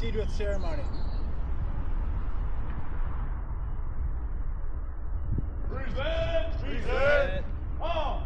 proceed with ceremony. Present! Present! On!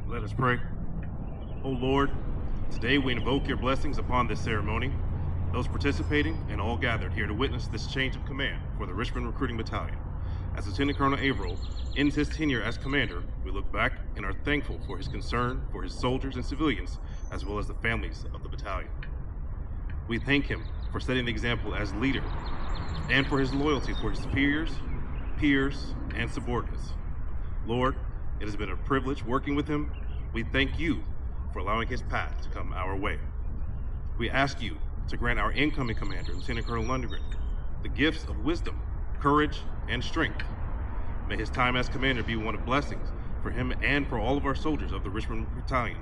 Let us pray. O Lord, today we invoke your blessings upon this ceremony, those participating and all gathered here to witness this change of command for the Richmond Recruiting Battalion. As Lieutenant Colonel Averill ends his tenure as commander, we look back and are thankful for his concern for his soldiers and civilians, as well as the families of the battalion. We thank him for setting the example as leader and for his loyalty for his superiors, peers, and subordinates. Lord, it has been a privilege working with him. We thank you for allowing his path to come our way. We ask you to grant our incoming commander, Lieutenant Colonel Lundgren, the gifts of wisdom, courage, and strength. May his time as commander be one of blessings for him and for all of our soldiers of the Richmond Battalion.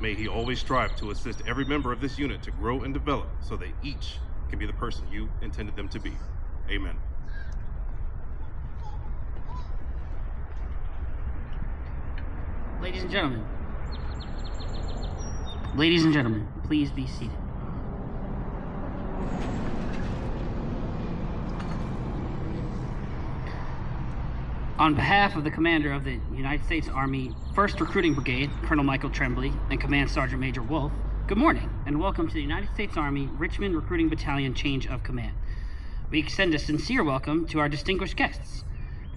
May he always strive to assist every member of this unit to grow and develop so that each can be the person you intended them to be. Amen. Ladies and gentlemen, please be seated. On behalf of the commander of the United States Army 1st Recruiting Brigade, Colonel Michael Tremblay, and Command Sergeant Major Wolf, good morning and welcome to the United States Army Richmond Recruiting Battalion Change of Command. We extend a sincere welcome to our distinguished guests.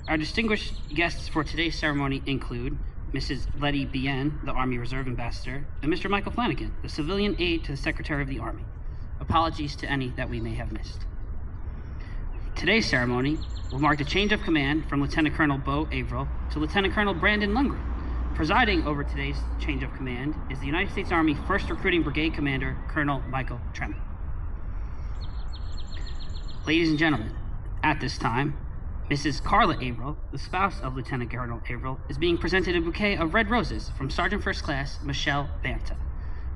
Our distinguished guests for today's ceremony include Mrs. Letty Bien, the Army Reserve Ambassador, and Mr. Michael Flanagan, the civilian aide to the Secretary of the Army. Apologies to any that we may have missed. Today's ceremony will mark the change of command from Lieutenant Colonel Bo Averill to Lieutenant Colonel Brandon Lundgren. Presiding over today's change of command is the United States Army 1st Recruiting Brigade Commander, Colonel Michael Tremblay. Ladies and gentlemen, at this time, Mrs. Carla Averill, the spouse of Lieutenant Colonel Averill, is being presented a bouquet of red roses from Sergeant First Class Michelle Banta,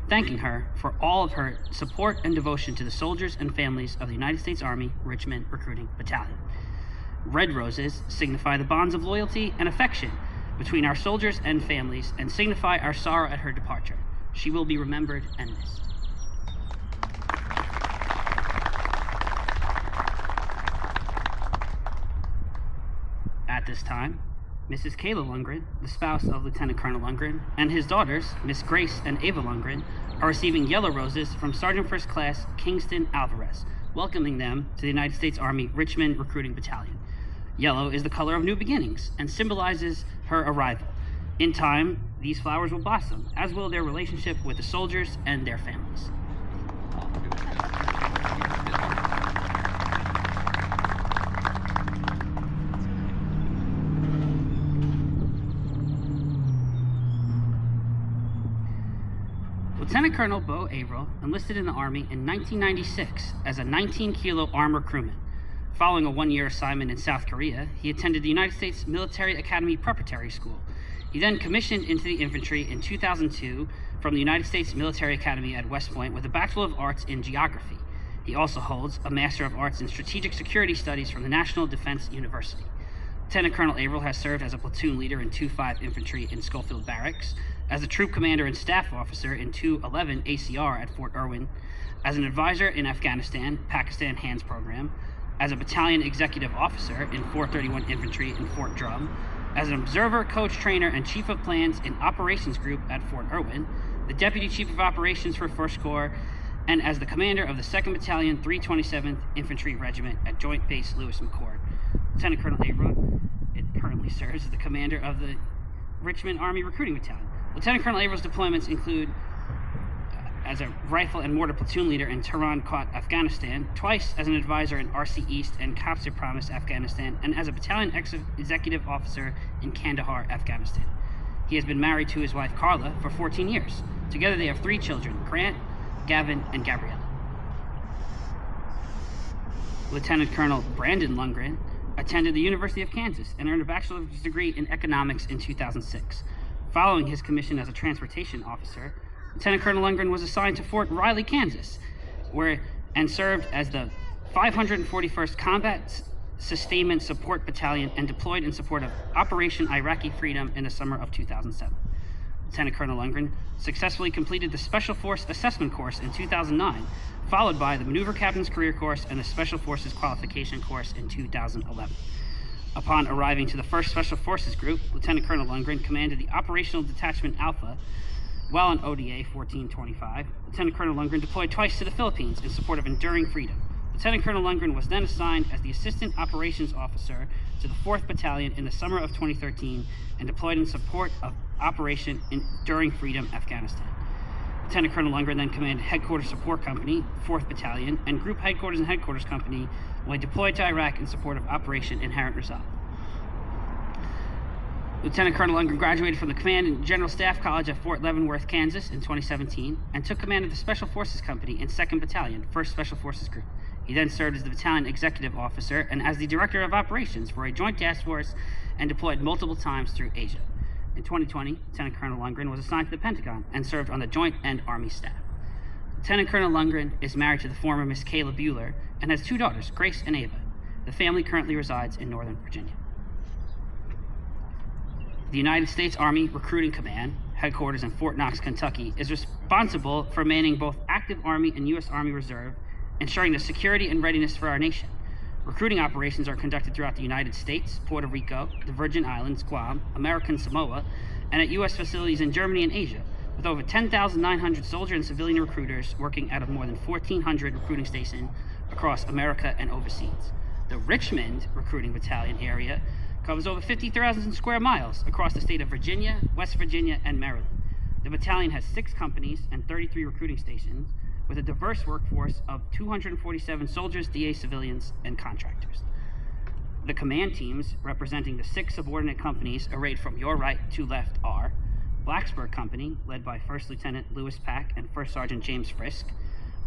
thanking her for all of her support and devotion to the soldiers and families of the United States Army Richmond Recruiting Battalion. Red roses signify the bonds of loyalty and affection between our soldiers and families and signify our sorrow at her departure. She will be remembered and missed. At this time, Mrs. Kayla Lundgren, the spouse of Lieutenant Colonel Lundgren, and his daughters, Miss Grace and Ava Lundgren, are receiving yellow roses from Sergeant First Class Kingston Alvarez, welcoming them to the United States Army Richmond Recruiting Battalion. Yellow is the color of new beginnings and symbolizes her arrival. In time, these flowers will blossom, as will their relationship with the soldiers and their families. Lieutenant Colonel Bo Averill enlisted in the Army in 1996 as a 19-kilo armor crewman. Following a one-year assignment in South Korea, he attended the United States Military Academy Preparatory School. He then commissioned into the infantry in 2002 from the United States Military Academy at West Point with a Bachelor of Arts in Geography. He also holds a Master of Arts in Strategic Security Studies from the National Defense University. Lieutenant Colonel Averill has served as a platoon leader in 2-5 Infantry in Schofield Barracks, as a troop commander and staff officer in 211 ACR at Fort Irwin, as an advisor in Afghanistan, Pakistan HANDS program, as a battalion executive officer in 431 Infantry in Fort Drum, as an observer, coach, trainer, and chief of plans in Operations Group at Fort Irwin, the deputy chief of operations for 1st Corps, and as the commander of the 2nd Battalion, 327th Infantry Regiment at Joint Base Lewis McChord. Lieutenant Colonel Averill currently serves as the commander of the Richmond Army Recruiting Battalion. Lieutenant Colonel Averill's deployments include as a rifle and mortar platoon leader in Tehran Kot, Afghanistan, twice as an advisor in RC East and Copser Promise, Afghanistan, and as a battalion executive officer in Kandahar, Afghanistan. He has been married to his wife Carla for 14 years. Together they have 3 children, Grant, Gavin, and Gabriella. Lieutenant Colonel Brandon Lundgren attended the University of Kansas and earned a bachelor's degree in economics in 2006. Following his commission as a transportation officer, Lieutenant Colonel Lundgren was assigned to Fort Riley, Kansas, and served as the 541st Combat Sustainment Support Battalion and deployed in support of Operation Iraqi Freedom in the summer of 2007. Lieutenant Colonel Lundgren successfully completed the Special Force Assessment Course in 2009, followed by the Maneuver Captain's Career Course and the Special Forces Qualification Course in 2011. Upon arriving to the 1st Special Forces Group, Lieutenant Colonel Lundgren commanded the Operational Detachment Alpha while on ODA 1425. Lieutenant Colonel Lundgren deployed twice to the Philippines in support of Enduring Freedom. Lieutenant Colonel Lundgren was then assigned as the Assistant Operations Officer to the 4th Battalion in the summer of 2013 and deployed in support of Operation Enduring Freedom, Afghanistan. Lieutenant Colonel Lundgren then commanded Headquarters Support Company, 4th Battalion, and Group Headquarters and Headquarters Company when deployed to Iraq in support of Operation Inherent Resolve. Lieutenant Colonel Lundgren graduated from the Command and General Staff College at Fort Leavenworth, Kansas in 2017 and took command of the Special Forces Company in 2nd Battalion, 1st Special Forces Group. He then served as the Battalion Executive Officer and as the Director of Operations for a Joint Task Force and deployed multiple times through Asia. In 2020, Lieutenant Colonel Lundgren was assigned to the Pentagon and served on the Joint and Army staff. Lieutenant Colonel Lundgren is married to the former Miss Kayla Bueller and has 2 daughters, Grace and Ava. The family currently resides in Northern Virginia. The United States Army Recruiting Command, headquarters in Fort Knox, Kentucky, is responsible for manning both active Army and U.S. Army Reserve, ensuring the security and readiness for our nation. Recruiting operations are conducted throughout the United States, Puerto Rico, the Virgin Islands, Guam, American Samoa, and at U.S. facilities in Germany and Asia, with over 10,900 soldier and civilian recruiters working out of more than 1,400 recruiting stations across America and overseas. The Richmond Recruiting Battalion area covers over 50,000 square miles across the state of Virginia, West Virginia, and Maryland. The battalion has 6 companies and 33 recruiting stations, with a diverse workforce of 247 soldiers, DA civilians, and contractors. The command teams representing the 6 subordinate companies arrayed from your right to left are Blacksburg Company, led by 1st Lieutenant Lewis Pack and 1st Sergeant James Frisk,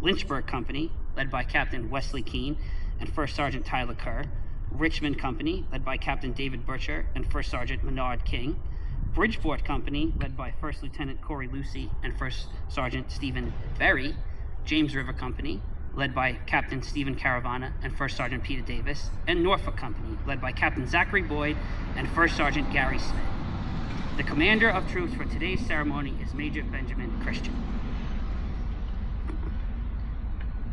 Lynchburg Company, led by Captain Wesley Keene and 1st Sergeant Tyler Kerr, Richmond Company, led by Captain David Butcher and 1st Sergeant Menard King, Bridgeport Company, led by 1st Lieutenant Corey Lucy and 1st Sergeant Stephen Berry, James River Company, led by Captain Stephen Caravana and 1st Sergeant Peter Davis, and Norfolk Company, led by Captain Zachary Boyd and 1st Sergeant Gary Smith. The commander of troops for today's ceremony is Major Benjamin Christian.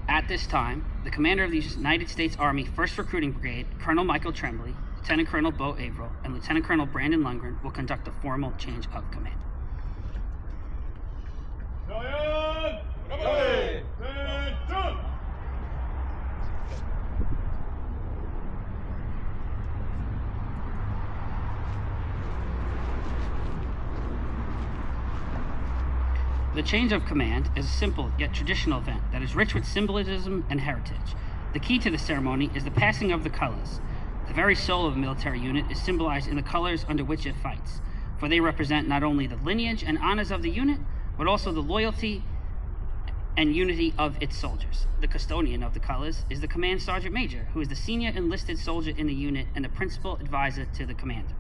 At this time, the commander of the United States Army 1st Recruiting Brigade, Colonel Michael Tremblay, Lieutenant Colonel Bo Averill, and Lieutenant Colonel Brandon Lundgren will conduct a formal change of command. Battalion, ready, attention! The change of command is a simple yet traditional event that is rich with symbolism and heritage. The key to the ceremony is the passing of the colors. The very soul of a military unit is symbolized in the colors under which it fights, for they represent not only the lineage and honors of the unit, but also the loyalty and unity of its soldiers. The custodian of the colors is the Command Sergeant Major, who is the senior enlisted soldier in the unit and the principal advisor to the commander.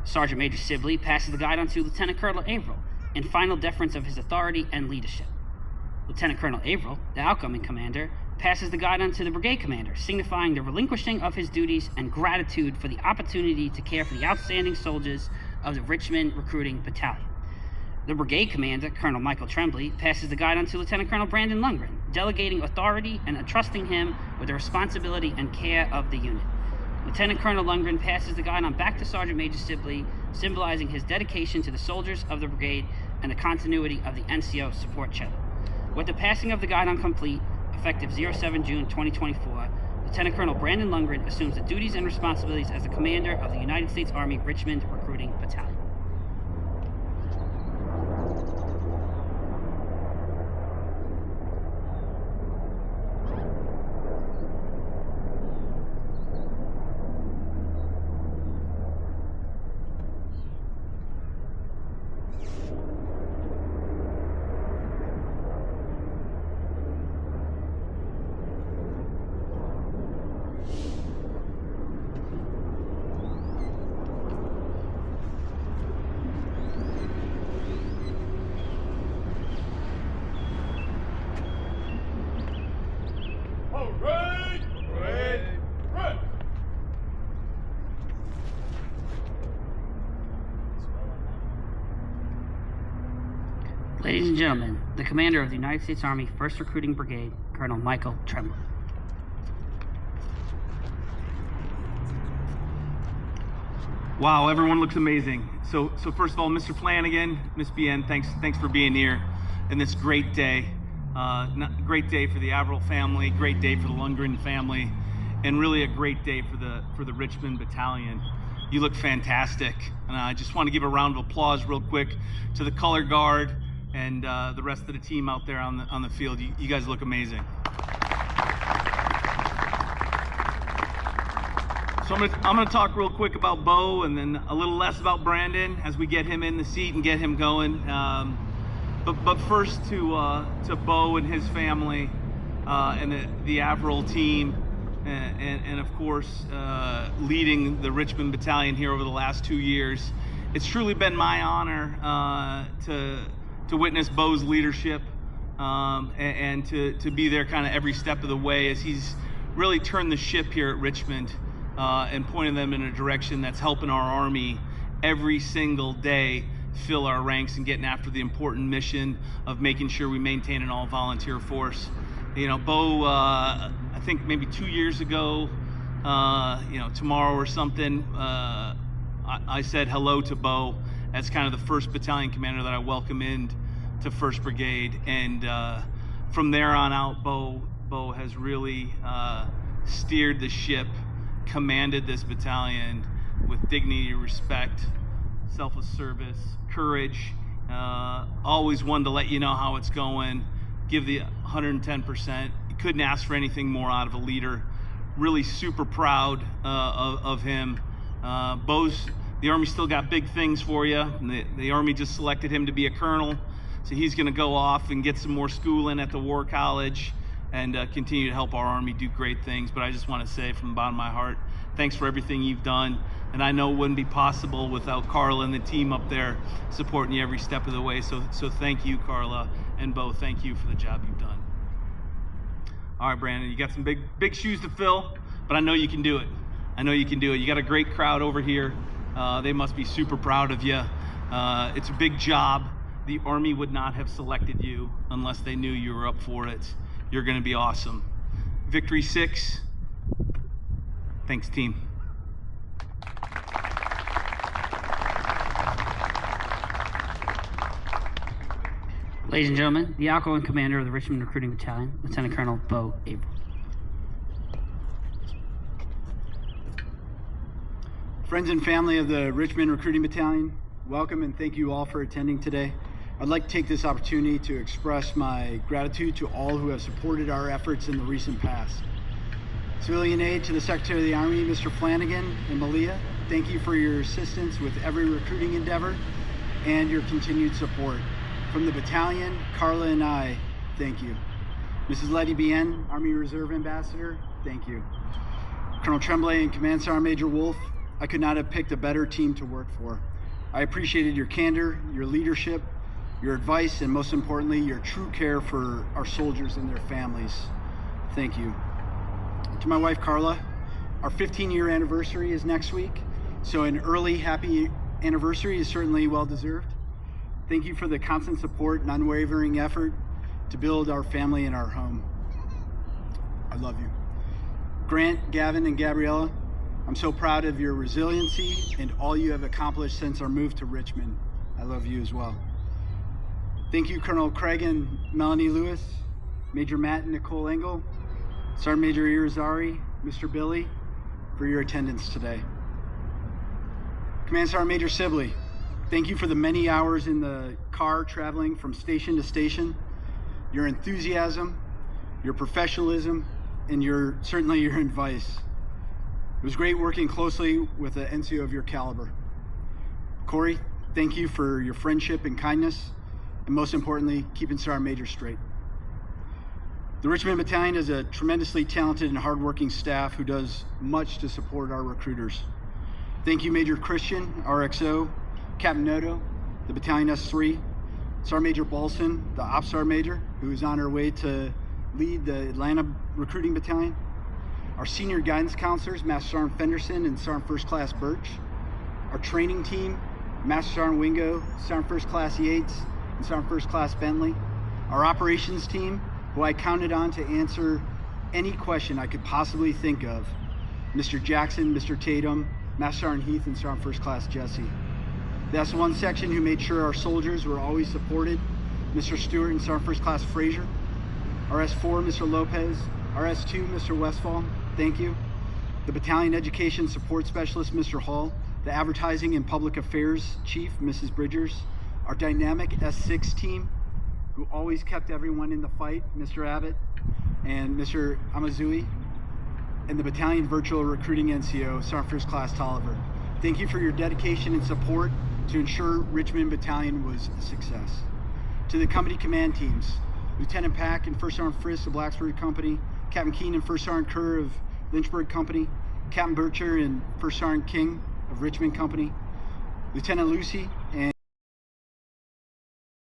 Sergeant Major Sibley passes the guide on to Lieutenant Colonel Averill, in final deference of his authority and leadership. Lieutenant Colonel Averill, the outgoing commander, passes the guidon to the brigade commander, signifying the relinquishing of his duties and gratitude for the opportunity to care for the outstanding soldiers of the Richmond Recruiting Battalion. The brigade commander, Colonel Michael Tremblay, passes the guidon to Lieutenant Colonel Brandon Lundgren, delegating authority and entrusting him with the responsibility and care of the unit. Lieutenant Colonel Lundgren passes the guidon back to Sergeant Major Sibley, symbolizing his dedication to the soldiers of the brigade and the continuity of the NCO support channel. With the passing of the guidon complete, effective 07 June 2024, Lieutenant Colonel Brandon Lundgren assumes the duties and responsibilities as the commander of the United States Army Richmond Recruiting Battalion. Ladies and gentlemen, the commander of the United States Army 1st Recruiting Brigade, Colonel Michael Tremblay. Wow, everyone looks amazing. So first of all, Mr. Flanagan, Miss BN, thanks for being here in this great day. Great day for the Averill family, great day for the Lundgren family, and really a great day for the Richmond Battalion. You look fantastic, and I just want to give a round of applause real quick to the color guard and the rest of the team out there on the field. You guys look amazing. So I'm gonna talk real quick about Bo, and then a little less about Brandon as we get him in the seat and get him going. But first to Bo and his family and the Averill team, and of course leading the Richmond Battalion here over the last 2 years. It's truly been my honor to witness Bo's leadership and to be there kind of every step of the way as he's really turned the ship here at Richmond and pointed them in a direction that's helping our Army every single day fill our ranks and getting after the important mission of making sure we maintain an all-volunteer force. You know, Bo, I think maybe 2 years ago, tomorrow or something, I said hello to Bo as kind of the first battalion commander that I welcome in to 1st Brigade, and from there on out, Bo has really steered the ship, commanded this battalion with dignity, respect, selfless service, courage, always one to let you know how it's going, give the 110%. You couldn't ask for anything more out of a leader. Really super proud of him. The Army still got big things for you. The Army just selected him to be a colonel, so he's going to go off and get some more schooling at the War College and continue to help our Army do great things. But I just want to say from the bottom of my heart, thanks for everything you've done. And I know it wouldn't be possible without Carla and the team up there supporting you every step of the way. So thank you, Carla, and Bo, thank you for the job you've done. All right, Brandon, you got some big shoes to fill, but I know you can do it. I know you can do it. You got a great crowd over here. They must be super proud of you. It's a big job. The Army would not have selected you unless they knew you were up for it. You're going to be awesome. Victory 6. Thanks, team. Ladies and gentlemen, the outgoing commander of the Richmond Recruiting Battalion, Lieutenant Colonel Bo Averill. Friends and family of the Richmond Recruiting Battalion, welcome and thank you all for attending today. I'd like to take this opportunity to express my gratitude to all who have supported our efforts in the recent past. Civilian aid to the Secretary of the Army, Mr. Flanagan and Malia, thank you for your assistance with every recruiting endeavor and your continued support. From the battalion, Carla and I, thank you. Mrs. Letty Bien, Army Reserve Ambassador, thank you. Colonel Tremblay and Command Sergeant Major Wolf, I could not have picked a better team to work for. I appreciated your candor, your leadership, your advice, and most importantly, your true care for our soldiers and their families. Thank you. To my wife, Carla, our 15-year anniversary is next week, so an early happy anniversary is certainly well-deserved. Thank you for the constant support and unwavering effort to build our family and our home. I love you. Grant, Gavin, and Gabriella, I'm so proud of your resiliency and all you have accomplished since our move to Richmond. I love you as well. Thank you, Colonel Craig and Melanie Lewis, Major Matt and Nicole Engel, Sergeant Major Irizarry, Mr. Billy, for your attendance today. Command Sergeant Major Sibley, thank you for the many hours in the car traveling from station to station, your enthusiasm, your professionalism, and certainly your advice. It was great working closely with an NCO of your caliber. Corey, thank you for your friendship and kindness, and most importantly, keeping Sergeant Major straight. The Richmond Battalion is a tremendously talented and hardworking staff who does much to support our recruiters. Thank you, Major Christian, RXO, Captain Noto, the Battalion S3, Sergeant Major Balson, the Ops Sergeant Major, who is on her way to lead the Atlanta Recruiting Battalion, our senior guidance counselors, Master Sergeant Fenderson and Sergeant First Class Birch, our training team, Master Sergeant Wingo, Sergeant First Class Yates, and Sergeant First Class Bentley, our operations team, who I counted on to answer any question I could possibly think of, Mr. Jackson, Mr. Tatum, Master Sergeant Heath, and Sergeant First Class Jesse. The S1 section, who made sure our soldiers were always supported, Mr. Stewart and Sergeant First Class Frazier. Our S4, Mr. Lopez. Our S2, Mr. Westfall, thank you. The Battalion Education Support Specialist, Mr. Hall. The Advertising and Public Affairs Chief, Mrs. Bridgers. Our dynamic S6 team, who always kept everyone in the fight, Mr. Abbott and Mr. Amazui. And the Battalion Virtual Recruiting NCO, Sergeant First Class Tolliver. Thank you for your dedication and support to ensure Richmond Battalion was a success. To the company command teams, Lieutenant Pack and First Sergeant Friss of Blacksburg Company, Captain Keene and First Sergeant Kerr of Lynchburg Company, Captain Bircher and First Sergeant King of Richmond Company, Lieutenant Lucy,